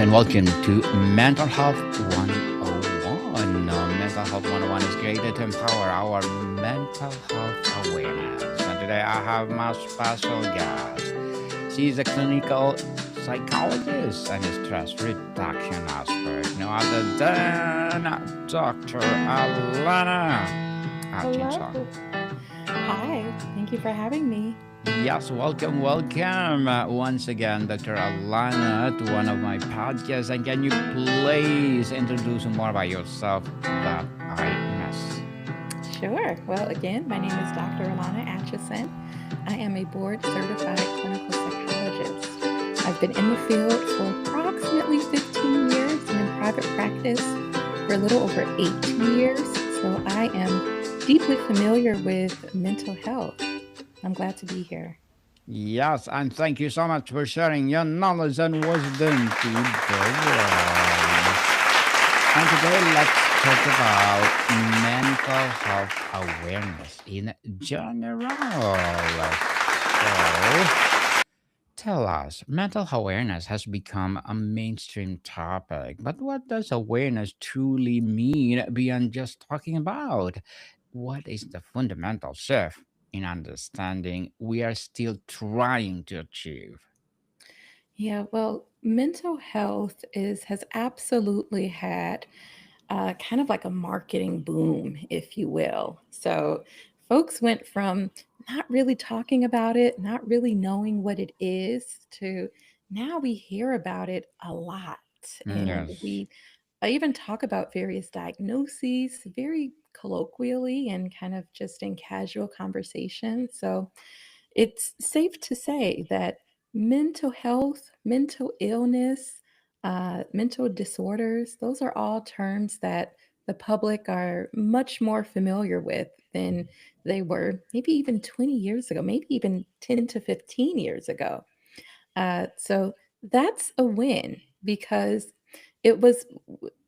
and welcome to Mental Health 101. Mental Health 101 is created to empower our mental health awareness. And today I have my special guest. She's a clinical psychologist and a stress reduction expert, no other than Dr. Alana Atchison. Hello. Hi. Thank you for having me. Yes, welcome once again, Dr. Alana, to one of my podcasts. And can you please introduce more about yourself that I miss? Sure. Well, again, my name is Dr. Alana Atchison. I am a board certified clinical psychologist. I've been in the field for approximately 15 years and in private practice for a little over 8 years. So I am deeply familiar with mental health. I'm glad to be here. Yes, and thank you so much for sharing your knowledge and wisdom to the world. And today, let's talk about mental health awareness in general. So, tell us, mental awareness has become a mainstream topic, but what does awareness truly mean beyond just talking about? What is the fundamental shift in understanding we are still trying to achieve? Yeah, well, mental health is has absolutely had kind of like a marketing boom, if you will. So folks went from not really talking about it, not really knowing what it is, to now we hear about it a lot. And Yes. we even talk about various diagnoses very colloquially and kind of just in casual conversation. So it's safe to say that mental health, mental illness, mental disorders, those are all terms that the public are much more familiar with than they were maybe even 20 years ago, maybe even 10 to 15 years ago. So that's a win because it was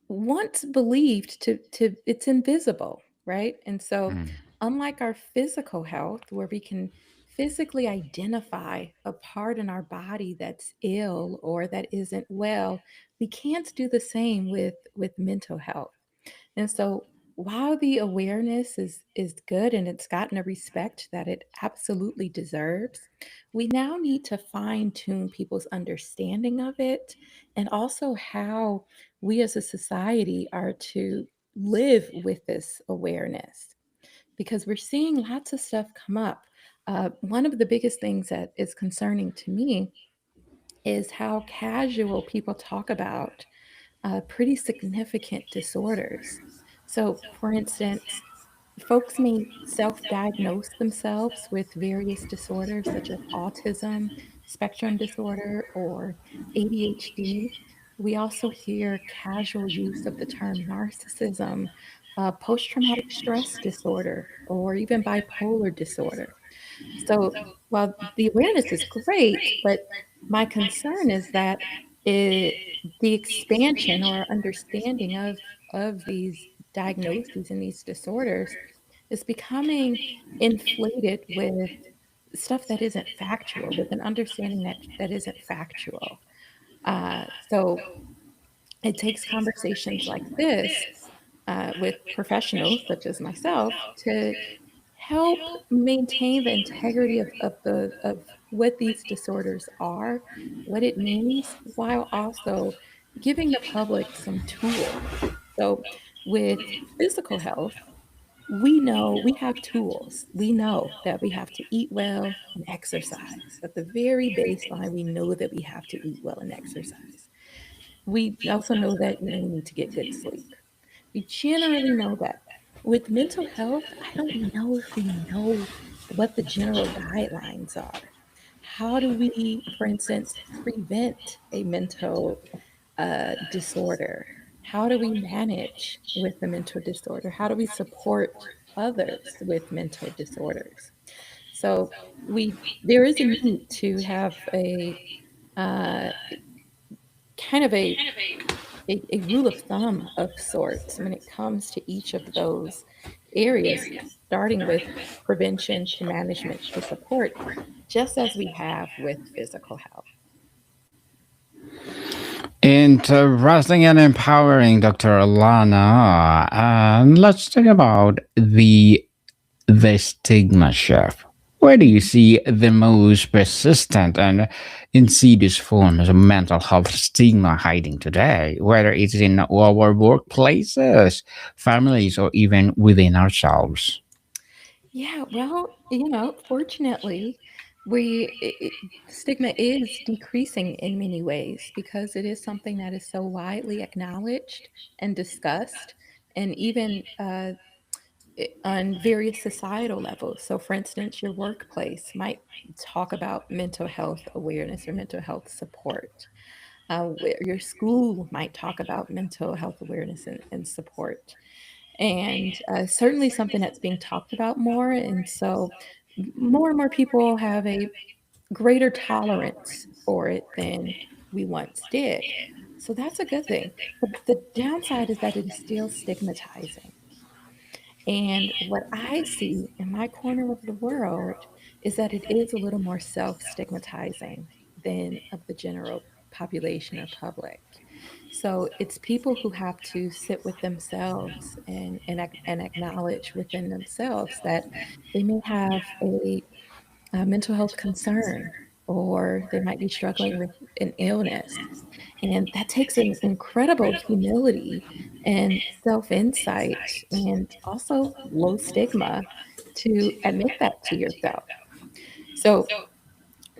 once believed to it's invisible, right? And so Mm. unlike our physical health, where we can physically identify a part in our body that's ill or that isn't well, we can't do the same with mental health. And so while the awareness is good and it's gotten a respect that it absolutely deserves, we now need to fine tune people's understanding of it and also how we as a society are to live with this awareness because we're seeing lots of stuff come up. One of the biggest things that is concerning to me is how casual people talk about pretty significant disorders. So, for instance, folks may self diagnose themselves with various disorders such as autism, spectrum disorder, or ADHD. We also hear casual use of the term narcissism, post traumatic stress disorder, or even bipolar disorder. So while the awareness is great, but my concern is that the expansion or understanding of these diagnoses and these disorders is becoming inflated with stuff that isn't factual, with an understanding that isn't factual. So it takes conversations like this with professionals such as myself to help maintain the integrity of what these disorders are, what it means, while also giving the public some tools. So with physical health, we know we have tools. We know that we have to eat well and exercise. At the very baseline, we know that we have to eat well and exercise. We also know that we need to get good sleep. We generally know that. With mental health, I don't know if we know what the general guidelines are. How do we, for instance, prevent a mental disorder? How do we manage with the mental disorder? How do we support others with mental disorders? So there is a need to have a uh, kind of a rule of thumb of sorts when it comes to each of those areas, starting with prevention to management to support, just as we have with physical health. Interesting and empowering, Dr. Alana. And let's talk about the stigma shift. Where do you see the most persistent and insidious forms of mental health stigma hiding today, whether it's in our workplaces, families, or even within ourselves? Yeah, well, fortunately, stigma is decreasing in many ways because it is something that is so widely acknowledged and discussed, and even on various societal levels. So, for instance, your workplace might talk about mental health awareness or mental health support. Where your school might talk about mental health awareness and support, and certainly something that's being talked about more. And so, more and more people have a greater tolerance for it than we once did. So that's a good thing. But the downside is that it is still stigmatizing. And what I see in my corner of the world is that it is a little more self stigmatizing than of the general population or public. So it's people who have to sit with themselves and acknowledge within themselves that they may have a mental health concern, or they might be struggling with an illness. And that takes an incredible humility and self insight and also low stigma to admit that to yourself. So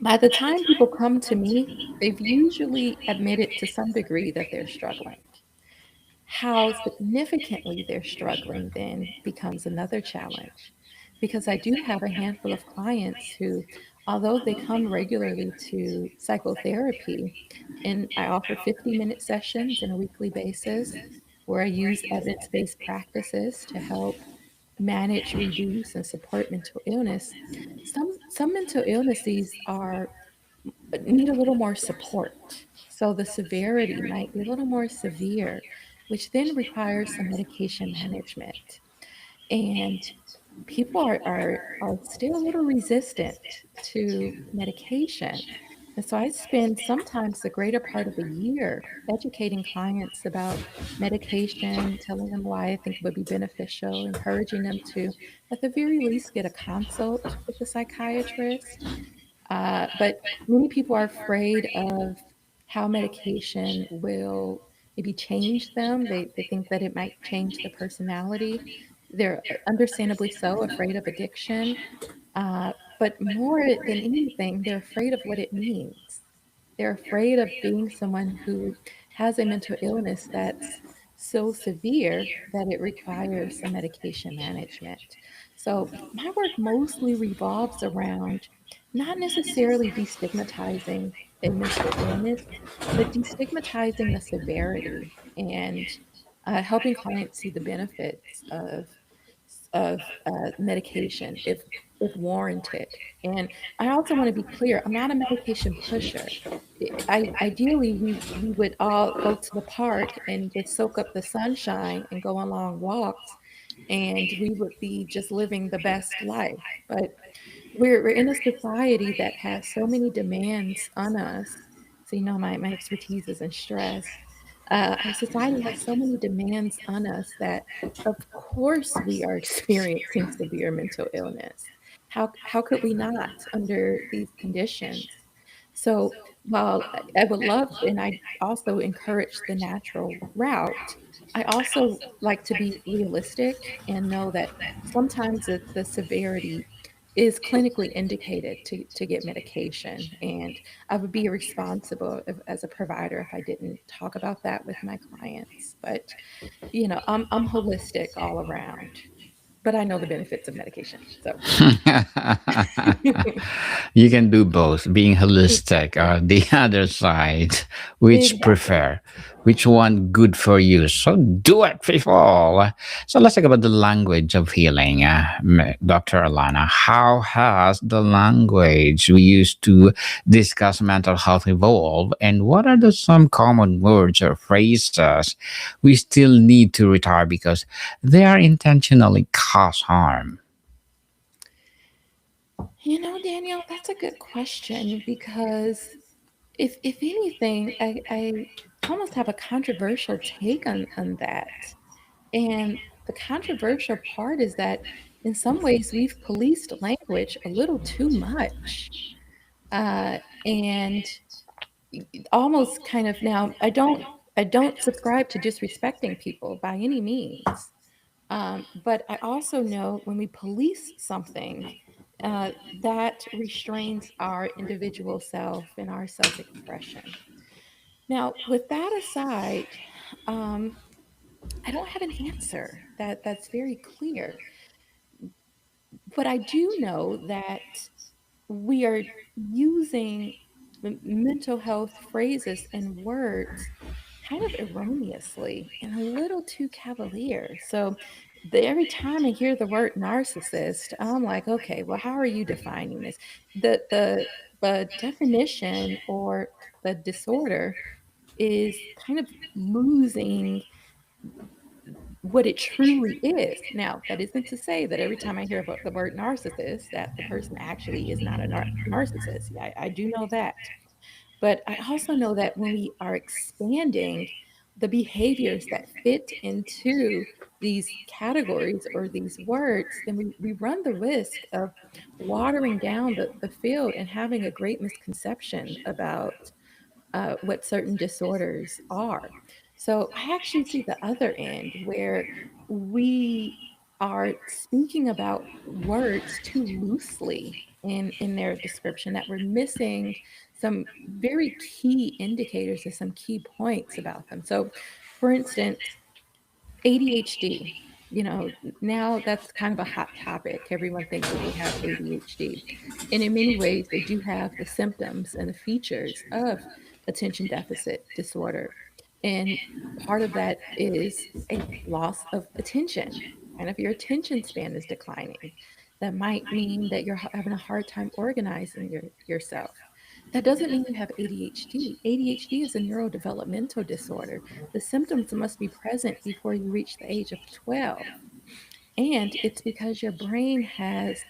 by the time people come to me, they've usually admitted to some degree that they're struggling. How significantly they're struggling then becomes another challenge, because I do have a handful of clients who, although they come regularly to psychotherapy, and I offer 50-minute sessions on a weekly basis where I use evidence based practices to help manage, reduce, and support mental illness. Some mental illnesses are need a little more support. So the severity might be a little more severe, which then requires some medication management. And people are still a little resistant to medication. And so I spend sometimes the greater part of a year educating clients about medication, telling them why I think it would be beneficial, encouraging them to, at the very least, get a consult with a psychiatrist. But many people are afraid of how medication will maybe change them. They think that it might change their personality. They're understandably so afraid of addiction. But more than anything, they're afraid of what it means. They're afraid of being someone who has a mental illness that's so severe that it requires some medication management. So, my work mostly revolves around not necessarily destigmatizing a mental illness, but destigmatizing the severity and helping clients see the benefits of medication if warranted. And I also want to be clear, I'm not a medication pusher. Ideally, we would all go to the park and just soak up the sunshine and go on long walks, and we would be just living the best life. But we're in a society that has so many demands on us. So, my expertise is in stress. Our society has so many demands on us that, of course, we are experiencing severe mental illness. How could we not under these conditions? So, while I would love, and I also encourage the natural route, I also like to be realistic and know that sometimes the severity is clinically indicated to get medication. And I would be irresponsible as a provider if I didn't talk about that with my clients. But, I'm holistic all around, but I know the benefits of medication. So You can do both, being holistic or the other side. Which exactly. prefer? Which one good for you? So do it, people. So let's talk about the language of healing, Dr. Alana. How has the language we use to discuss mental health evolved, and what are the some common words or phrases we still need to retire because they are intentionally cause harm? Daniel, that's a good question because If anything, I almost have a controversial take on that. And the controversial part is that in some ways we've policed language a little too much. And almost kind of now I don't subscribe to disrespecting people by any means. But I also know when we police something, that restrains our individual self and our self expression. Now, with that aside, um, I don't have an answer that's very clear, but I do know that we are using mental health phrases and words kind of erroneously and a little too cavalier. So every time I hear the word narcissist, I'm like, okay, well, how are you defining this? The definition or the disorder is kind of losing what it truly is. Now, that isn't to say that every time I hear about the word narcissist, that the person actually is not a narcissist. Yeah, I do know that. But I also know that when we are expanding the behaviors that fit into these categories or these words, then we run the risk of watering down the field and having a great misconception about what certain disorders are. So I actually see the other end where we are speaking about words too loosely in their description, that we're missing some very key indicators and some key points about them. So, for instance, ADHD, now that's kind of a hot topic. Everyone thinks that they have ADHD. And in many ways, they do have the symptoms and the features of attention deficit disorder. And part of that is a loss of attention. And if your attention span is declining, that might mean that you're having a hard time organizing yourself. That doesn't mean you have ADHD. ADHD is a neurodevelopmental disorder. The symptoms must be present before you reach the age of 12. And it's because your brain has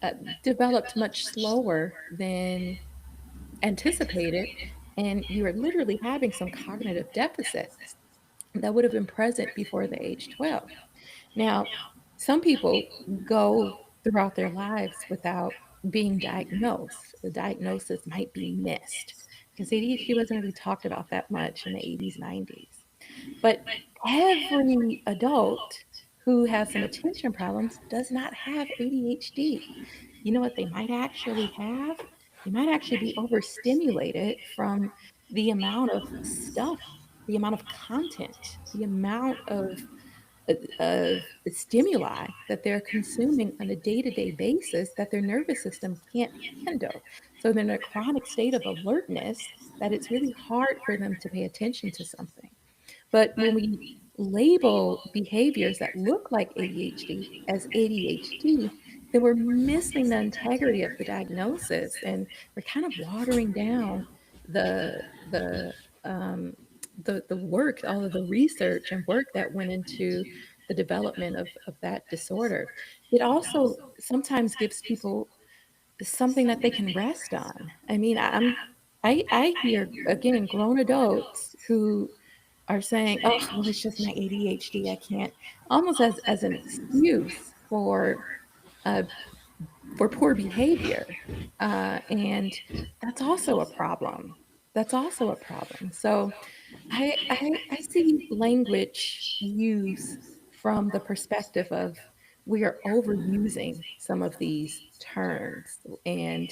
uh, developed much slower than anticipated, and you are literally having some cognitive deficits that would have been present before the age 12. Now, some people go throughout their lives without being diagnosed. The diagnosis might be missed because ADHD wasn't really talked about that much in the 80s, 90s. But every adult who has some attention problems does not have ADHD. You know what they might actually have? They might actually be overstimulated from the amount of stuff, the amount of content, the amount of stimuli that they're consuming on a day-to-day basis that their nervous system can't handle. So they're in a chronic state of alertness that it's really hard for them to pay attention to something. But when we label behaviors that look like ADHD as ADHD, then we're missing the integrity of the diagnosis, and we're kind of watering down the the um, the work, all of the research and work that went into the development of that disorder. It also sometimes gives people something that they can rest on. I mean, I hear again grown adults who are saying, "Oh, well, it's just my ADHD. I can't," almost as an excuse uh, for poor behavior, and that's also a problem. That's also a problem. So I see language use from the perspective of we are overusing some of these terms, and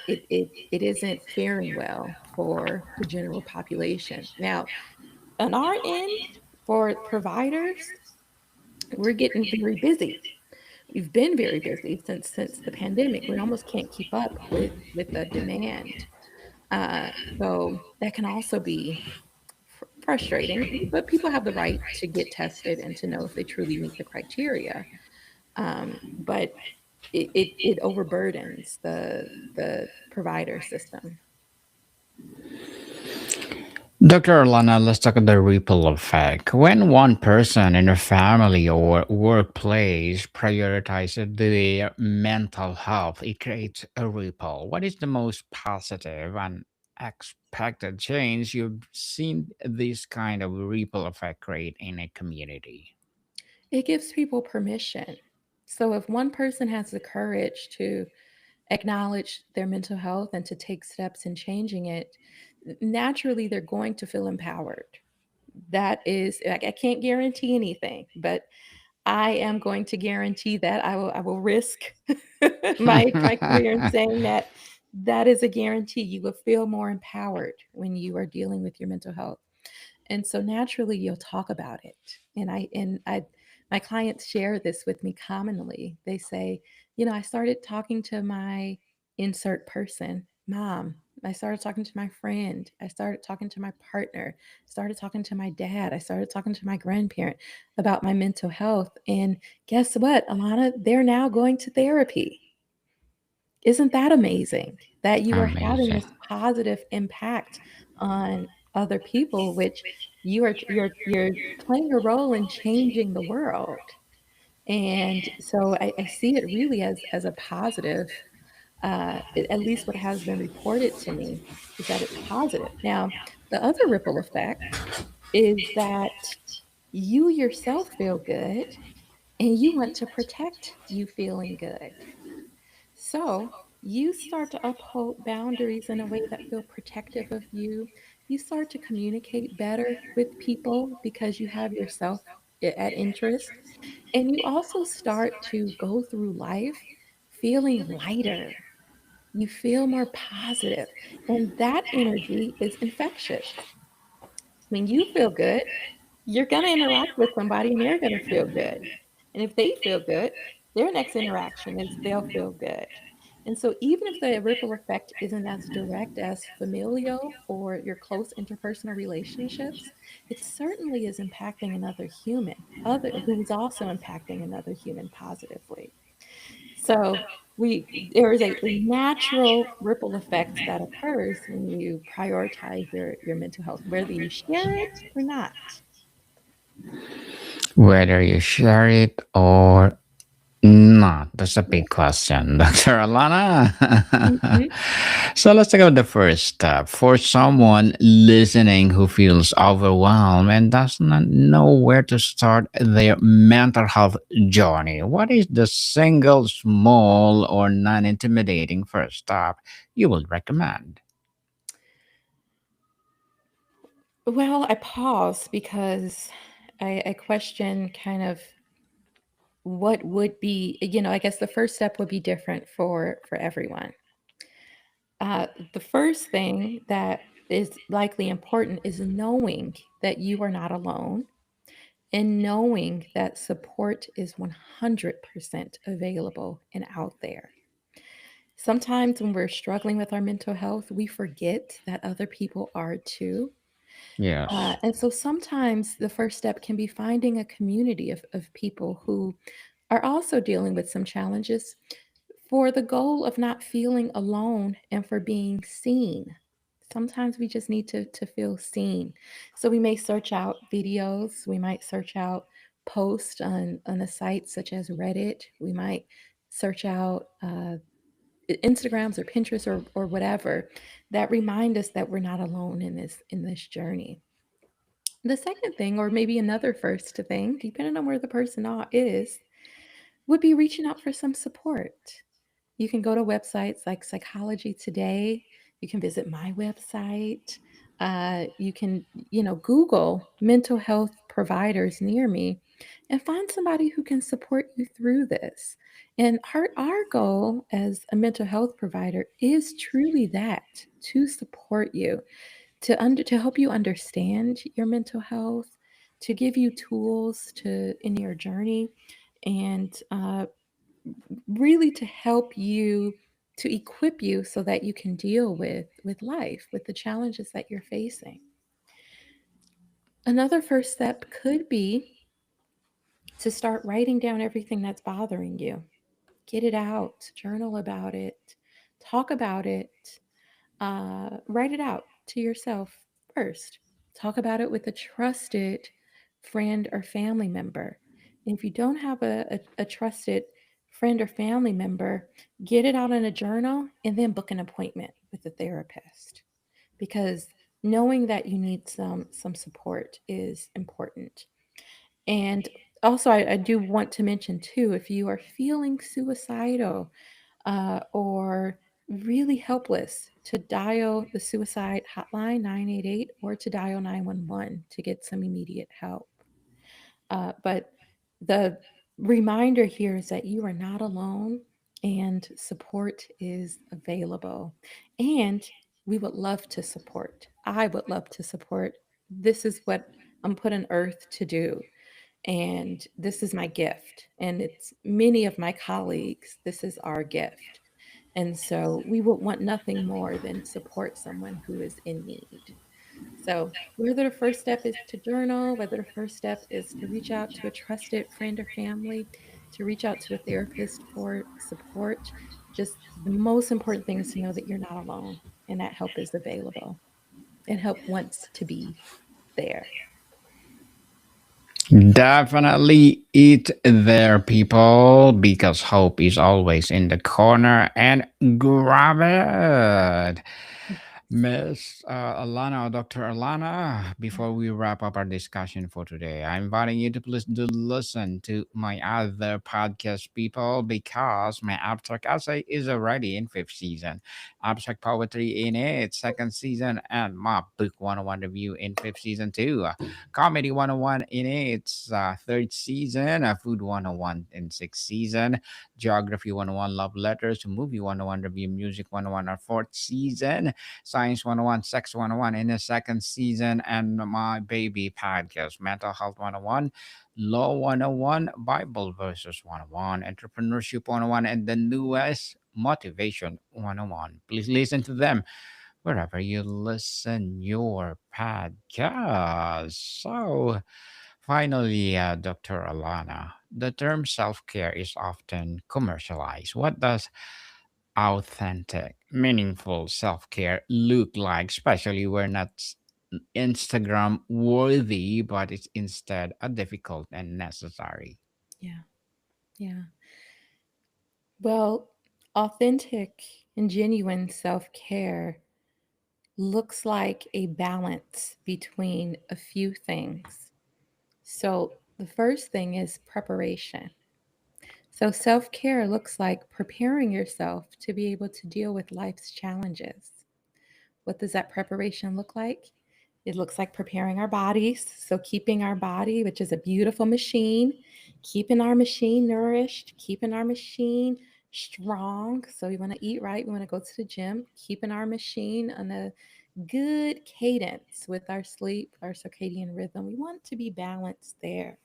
it isn't faring well for the general population. Now, on our end, for providers, we're getting very busy. We've been very busy since the pandemic. We almost can't keep up with the demand. Uh, so that can also be frustrating, but people have the right to get tested and to know if they truly meet the criteria. But it overburdens the provider system. Dr. Alana, let's talk about the ripple effect. When one person in a family or workplace prioritizes the mental health, it creates a ripple. What is the most positive and unexpected change you've seen this kind of ripple effect create in a community? It gives people permission. So if one person has the courage to acknowledge their mental health and to take steps in changing it, naturally they're going to feel empowered. That is, I can't guarantee anything, but I am going to guarantee that I will risk my career in saying that that is a guarantee. You will feel more empowered when you are dealing with your mental health. And so naturally you'll talk about it. And I my clients share this with me commonly. They say, I started talking to my insert person, mom. I started talking to my friend. I started talking to my partner. Started talking to my dad. I started talking to my grandparent about my mental health. And guess what, Alana? They're now going to therapy. Isn't that amazing that you are having Amazing. this positive impact on other people, which you're playing a role in changing the world. And so I see it really as a positive. At least what has been reported to me is that it's positive. Now, the other ripple effect is that you yourself feel good and you want to protect you feeling good. So you start to uphold boundaries in a way that feel protective of you. You start to communicate better with people because you have yourself at interest. And you also start to go through life feeling lighter. You feel more positive, and that energy is infectious. When you feel good, you're going to interact with somebody and they're going to feel good. And if they feel good, their next interaction is they'll feel good. And so, even if the ripple effect isn't as direct as familial or your close interpersonal relationships, it certainly is impacting another human, other who's also impacting another human positively. So, there is a natural ripple effect that occurs when you prioritize your mental health, whether you share it or not. Whether you share it or not, that's a big question, Dr. Alana. Mhm. So let's talk about the first step. For someone listening who feels overwhelmed and does not know where to start their mental health journey, what is the single small or non intimidating first step you would recommend? Well, I pause because I question kind of what would be, I guess the first step would be different for everyone. The first thing that is likely important is knowing that you are not alone and knowing that support is 100% available and out there. Sometimes when we're struggling with our mental health, we forget that other people are too. Yes. And so sometimes the first step can be finding a community of people who are also dealing with some challenges for the goal of not feeling alone and for being seen. Sometimes we just need to feel seen. So we may search out videos, we might search out posts on a site such as Reddit, we might search out Instagrams or Pinterest or whatever that remind us that we're not alone in this journey. The second thing, or maybe another first thing, depending on where the person is, would be reaching out for some support. You can go to websites like Psychology Today. You can visit my website. You can, Google mental health providers near me and find somebody who can support you through this. And our goal as a mental health provider is truly that, to support you, to help you understand your mental health, to give you tools to in your journey, and really to help you, to equip you so that you can deal with life, with the challenges that you're facing. Another first step could be to start writing down everything that's bothering you. Get it out, journal about it, talk about it, write it out to yourself first. Talk about it with a trusted friend or family member. And if you don't have a trusted friend or family member, get it out in a journal and then book an appointment with a therapist. because knowing that you need some support is important. And also, I do want to mention too, if you are feeling suicidal or really helpless, to dial the suicide hotline 988 or to dial 911 to get some immediate help. But the reminder here is that you are not alone and support is available. And we would love to support. I would love to support. This is what I'm put on earth to do. And this is my gift. And it's many of my colleagues, this is our gift. And so we would want nothing more than support someone who is in need. So, whether the first step is to journal, whether the first step is to reach out to a trusted friend or family, to reach out to a therapist for support, just the most important thing is to know that you're not alone and that help is available and help wants to be there. Definitely eat there, people, because hope is always in the corner and grab it. Miss Alana, or Dr. Alana, before we wrap up our discussion for today, I'm inviting you to please do listen to my other podcast, people, because my abstract essay is already in fifth season, abstract poetry in its second season, and my book 101 review in fifth season too. Comedy 101 in its third season, Food 101 in sixth season, Geography 101 Love Letters, Movie 101 Review, Music 101 our fourth season, Science 101, Sex 101 in the second season, and my baby podcast, Mental Health 101, Law 101, Bible Verses 101, Entrepreneurship 101, and the newest Motivation 101. Please listen to them wherever you listen your podcast. So, finally, Dr. Alana, the term self care is often commercialized. What does authentic, meaningful self care look like? Especially when not Instagram worthy, but it's instead a difficult and necessary. Yeah. Yeah. Well, authentic and genuine self care looks like a balance between a few things. So, the first thing is preparation. So, self care looks like preparing yourself to be able to deal with life's challenges. What does that preparation look like? It looks like preparing our bodies. So, keeping our body, which is a beautiful machine, keeping our machine nourished, keeping our machine strong. So, we want to eat right. We want to go to the gym, keeping our machine on a good cadence with our sleep, our circadian rhythm. We want to be balanced there.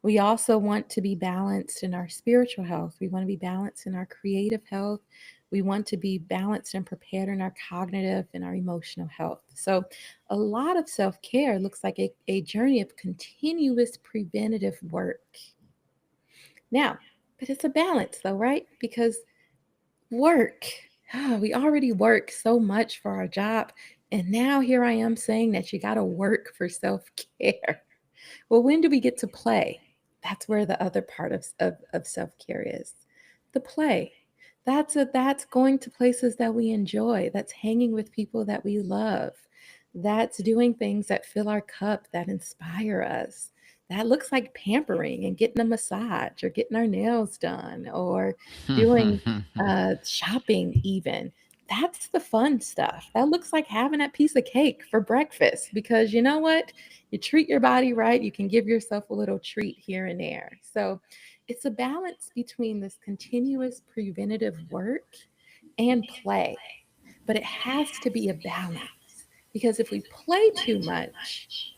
We also want to be balanced in our spiritual health. We want to be balanced in our creative health. We want to be balanced and prepared in our cognitive and our emotional health. So, a lot of self care looks like a journey of continuous preventative work. Now, but it's a balance though, right? Because work, we already work so much for our job. And now here I am saying that you got to work for self care. Well, when do we get to play? That's where the other part of self-care is. The play. That's going to places that we enjoy. That's hanging with people that we love. That's doing things that fill our cup, that inspire us. That looks like pampering and getting a massage or getting our nails done or doing shopping even. That's the fun stuff. That looks like having that piece of cake for breakfast because you know what? You treat your body right, you can give yourself a little treat here and there. So it's a balance between this continuous preventative work and play, but it has to be a balance because if we play too much,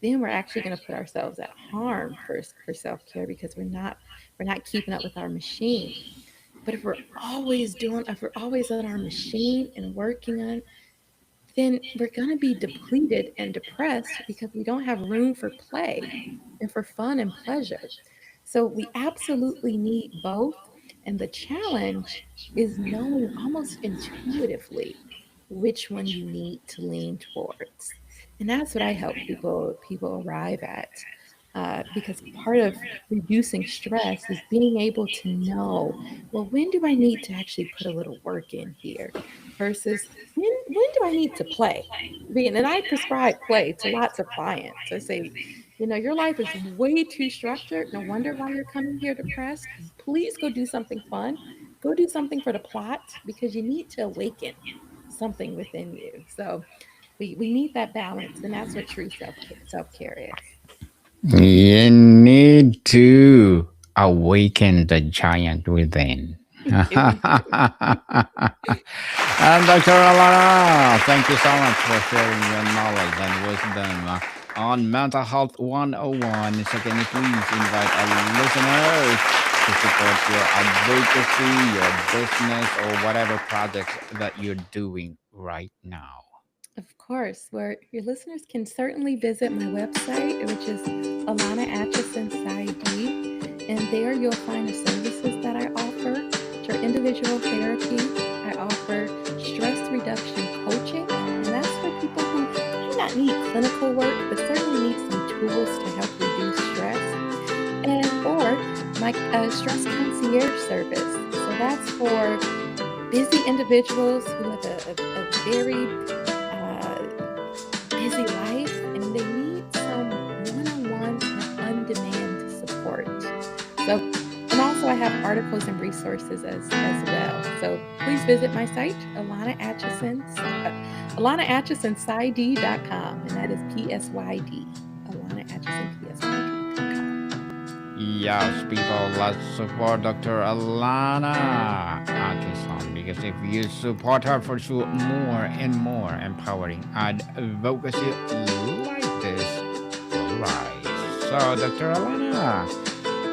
then we're actually going to put ourselves at harm for self-care because we're not keeping up with our machine. But if we're always on our machine and working on, then we're going to be depleted and depressed because we don't have room for play and for fun and pleasure. So we absolutely need both. And the challenge is knowing almost intuitively which one you need to lean towards. And that's what I help people arrive at. because part of reducing stress is being able to know, well, when do I need to actually put a little work in here versus when do I need to play? And I prescribe play to lots of clients. I say, your life is way too structured. No wonder why you're coming here depressed. Please go do something fun. Go do something for the plot because you need to awaken something within you. So we need that balance, and that's what true self care is. You need to awaken the giant within. We do. And Dr. Alana, thank you so much for sharing your knowledge and wisdom on Mental Health 101. So can you please invite our listeners to support your advocacy, your business, or whatever projects that you're doing right now? Of course, where your listeners can certainly visit my website, which is Alana Atchison PsyD, and there you'll find the services that I offer, which are individual therapy. I offer stress reduction coaching, and that's for people who may not need clinical work, but certainly need some tools to help reduce stress, and or my stress concierge service. So that's for busy individuals who have a very busy life and they need some one-on-one and on-demand support. So, and also I have articles and resources as well. So please visit my site, AlanaAtchisonPsyD.com, and that is PSYD. AlanaAtchisonPSYD.com. Yes, people, let's support Dr. Alana Atchison because if you support her for sure, more and more empowering advocacy like this will rise. So, Dr. Alana,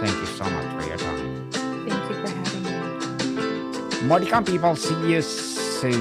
thank you so much for your time. Thank you for having me. More to come, people. See you soon.